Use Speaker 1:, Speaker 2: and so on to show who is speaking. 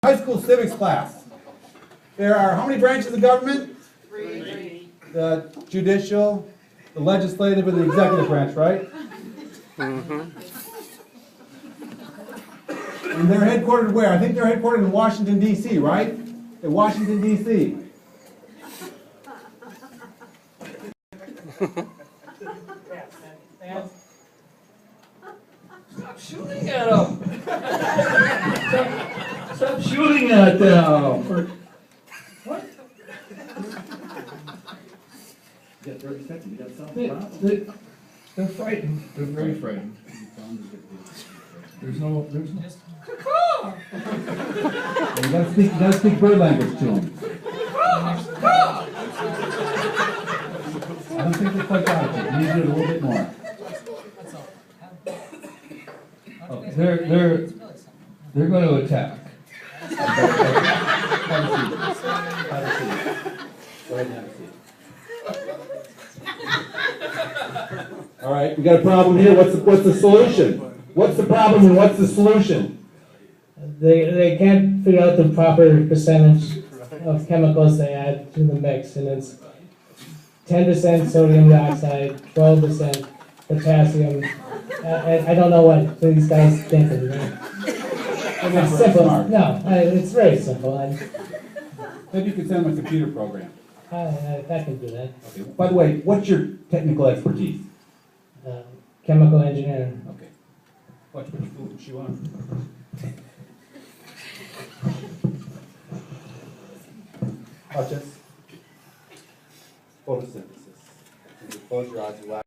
Speaker 1: High school civics class. There are how many branches of government?
Speaker 2: Three.
Speaker 1: The judicial, the legislative, and the executive branch, right? And they're headquartered where? I think they're headquartered in Washington, D.C., right? In Washington, D.C.
Speaker 3: Stop shooting at him! Stop shooting at them! What? They're frightened. They're very frightened. There's no.
Speaker 1: You gotta speak bird language to them. I don't think they quite got it. You need to do it a little bit more.
Speaker 3: Okay, they're going to attack.
Speaker 1: All right, we got a problem here. What's the solution? What's the problem and what's the solution?
Speaker 4: They can't figure out the proper percentage of chemicals they add to the mix, and it's 10% sodium dioxide, 12% potassium. I don't know what these guys think of it. It's simple. No, it's very simple.
Speaker 1: Maybe you could send them a computer program.
Speaker 4: I can do that.
Speaker 1: Okay. By the way, what's your technical expertise?
Speaker 4: Chemical engineering.
Speaker 1: Okay. Watch what you chew on. Watch this. Photosynthesis. Close your eyes. Relax.